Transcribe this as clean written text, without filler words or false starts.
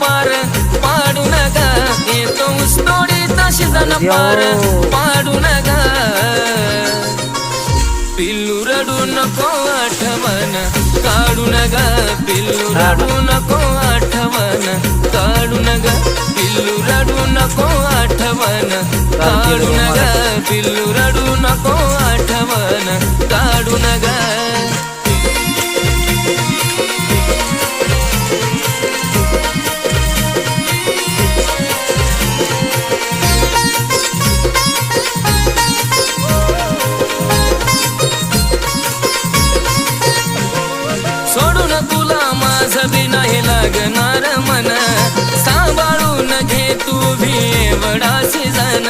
पार पाडून ग येतो ऊसतोडीत शिजन पार पाडून ग पिल्लू रडू नको आठवण काढून ग पिल्लू रडू नको आठवण काढून ग पिल्लू रडू नको आठवण काढून ग पिल्लू रडू नको आठवण काढून ग सोडून तुला माझं बी नाही लागणार मन सांभाळून घे तू भी एवढा सीजन